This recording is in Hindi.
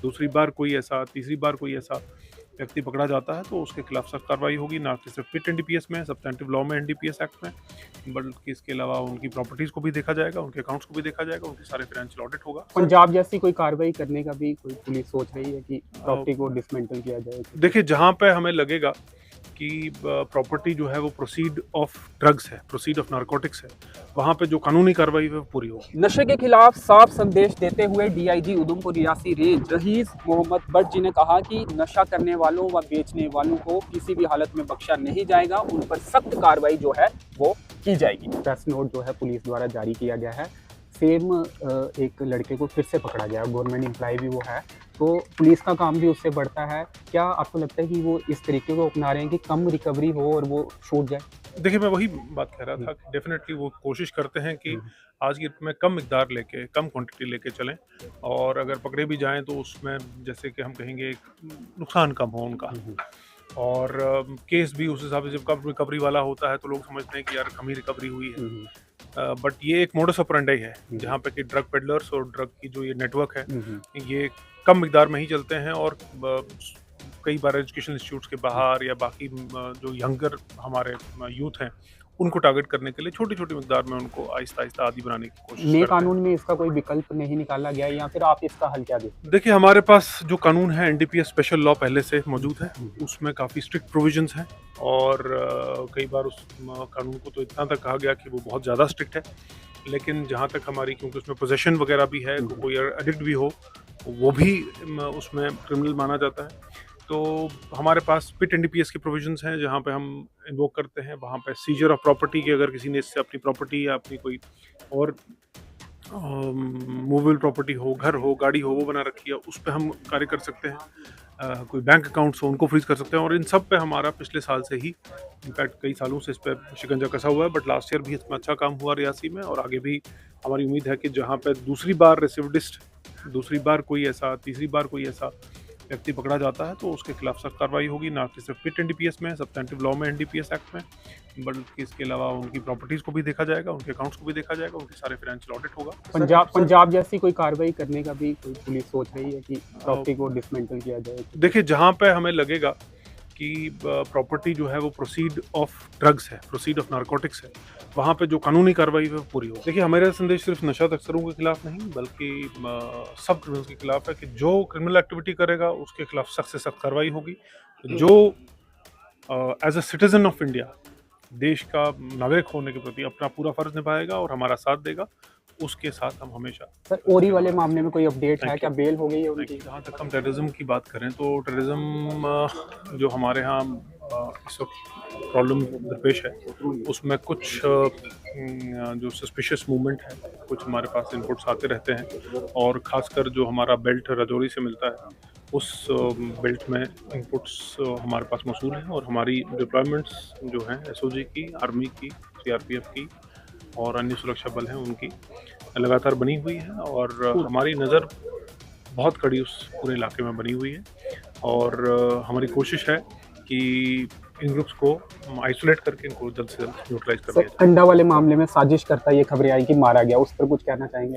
दूसरी बार कोई ऐसा, तीसरी बार कोई ऐसा व्यक्ति पकड़ा जाता है तो उसके खिलाफ सख्त कार्रवाई होगी, ना कि सिर्फ पिट एनडीपीएस में, सब्सटेंटिव लॉ में, एनडीपीएस एक्ट में, बल्कि इसके अलावा उनकी प्रॉपर्टीज को भी देखा जाएगा, उनके अकाउंट्स को भी देखा जाएगा, उनके सारे फाइनेंशियल ऑडिट होगा। पंजाब जैसी कोई कार्रवाई करने का भी कोई पुलिस सोच रही है कि प्रॉपर्टी को डिसमेंटल किया जाए? देखिए, जहाँ पे हमें लगेगा कि प्रॉपर्टी जो है वो प्रोसीड ऑफ ड्रग्स है, प्रोसीड ऑफ नारकोटिक्स है, वहाँ पे जो कानूनी कार्रवाई है वो पूरी होगी। नशे के खिलाफ साफ संदेश देते हुए DIG Udhampur Reasi range rice Mohammad Bhatt ji ने कहा कि नशा करने वालों व बेचने वालों को किसी भी हालत में बख्शा नहीं जाएगा, उन पर सख्त कार्रवाई जो है वो की जाएगी। प्रेस नोट जो है पुलिस द्वारा जारी किया गया है। सेम एक लड़के को फिर से पकड़ा गया, गवर्नमेंट एम्प्लॉय भी वो है, तो पुलिस का काम भी उससे बढ़ता है। क्या आपको लगता है कि वो इस तरीके को अपना रहे हैं कि कम रिकवरी हो और वो छूट जाए? देखिए, मैं वही बात कह रहा था कि डेफिनेटली वो कोशिश करते हैं कि आज की डेट में कम मिकदार लेके, कम क्वांटिटी लेके चलें, और अगर पकड़े भी जाएँ तो उसमें जैसे कि हम कहेंगे नुकसान कम हो उनका, और केस भी उस हिसाब से जब कम रिकवरी वाला होता है तो लोग समझते हैं कि यार कम ही रिकवरी हुई है। बट ये एक मोडस ऑपरेंडी है जहाँ पे कि ड्रग पेडलर्स और ड्रग की जो ये नेटवर्क है, ये कम मिकदार में ही चलते हैं, और कई बार एजुकेशन इंस्टीट्यूट्स के बाहर या बाकी जो यंगर हमारे यूथ हैं उनको टारगेट करने के लिए छोटी छोटी मिकदार में उनको आहिस्ता आहिस्ता आदी बनाने की कोशिश नए करते हैं। कानून में इसका कोई विकल्प नहीं निकाला गया, या फिर आप इसका हल क्या देखते हैं? देखिए, हमारे पास जो कानून है एनडीपीएस स्पेशल लॉ पहले से मौजूद है, उसमें काफ़ी स्ट्रिक्ट प्रोविजंस हैं, और कई बार उस कानून को तो इतना तक कहा गया कि वो बहुत ज़्यादा स्ट्रिक्ट है, लेकिन जहाँ तक हमारी, क्योंकि उसमें पोजेशन वगैरह भी है, कोई एडिक्ट भी हो वो भी उसमें क्रिमिनल माना जाता है। तो हमारे पास पिट एनडीपीएस के प्रोविजंस हैं जहाँ पे हम इन्वोक करते हैं, वहाँ पे सीजर ऑफ प्रॉपर्टी की, अगर किसी ने इससे अपनी प्रॉपर्टी या अपनी कोई और मूवेबल प्रॉपर्टी हो, घर हो, गाड़ी हो, वो बना रखी है, उस पे हम कार्य कर सकते हैं। कोई बैंक अकाउंट्स हो उनको फ्रीज कर सकते हैं, और इन सब पे हमारा पिछले साल से ही, इनफैक्ट कई सालों से इस पे शिकंजा कसा हुआ है, बट लास्ट ईयर भी इसमें अच्छा काम हुआ रियासी में, और आगे भी हमारी उम्मीद है कि जहाँ पे दूसरी बार रेसिडिविस्ट, दूसरी बार कोई ऐसा, तीसरी बार कोई ऐसा व्यक्ति पकड़ा जाता है तो उसके खिलाफ सख्त कार्रवाई होगी, ना कि सिर्फ पिट एनडीपीएस में, सब्सटेंटिव लॉ में, एनडीपीएस एक्ट में, बल्कि इसके अलावा उनकी प्रॉपर्टीज को भी देखा जाएगा, उनके अकाउंट्स को भी देखा जाएगा, उनके सारे फाइनेंशियल ऑडिट होगा। पंजाब जैसी कोई कार्रवाई करने का भी कोई पुलिस सोच रही है कि प्रॉपर्टी को डिसमेंटल किया जाए? देखिए, जहाँ पे हमें लगेगा कि प्रॉपर्टी जो है वो प्रोसीड ऑफ ड्रग्स है, प्रोसीड ऑफ नारकोटिक्स है, वहाँ पे जो कानूनी कार्रवाई है वो पूरी होगी। देखिए, हमारा संदेश सिर्फ नशा तस्करों के खिलाफ नहीं, बल्कि सब क्रिमिनल्स के खिलाफ है कि जो क्रिमिनल एक्टिविटी करेगा उसके खिलाफ सख्त से सख्त कार्रवाई होगी। जो as a citizen of India देश का नागरिक होने के प्रति अपना पूरा फर्ज निभाएगा और हमारा साथ देगा, उसके साथ हम हमेशा। सर, ओरी वाले मामले में कोई अपडेट है क्या? बेल हो गई है उनकी? जहाँ तक हम टेररिज्म की बात करें तो टेररिज्म जो हमारे यहाँ इस वक्त प्रॉब्लम दरपेश है, उसमें कुछ जो सस्पिशियस मूवमेंट है, कुछ हमारे पास इनपुट्स आते रहते हैं, और ख़ासकर जो हमारा बेल्ट राजौरी से मिलता है उस बेल्ट में इनपुट्स हमारे पास मौसूल हैं, और हमारी डिप्लॉयमेंट्स जो हैं एसओजी की, आर्मी की, सीआरपीएफ की और अन्य सुरक्षा बल हैं उनकी लगातार बनी हुई है, और हमारी नज़र बहुत कड़ी उस पूरे इलाके में बनी हुई है, और हमारी कोशिश है कि इन ग्रुप्स को आइसोलेट करके इनको जल्द से जल्द न्यूट्रलाइज कर दिया जाए। अंडा वाले मामले में साजिश करता ये खबरें आई कि मारा गया, उस पर कुछ कहना चाहेंगे?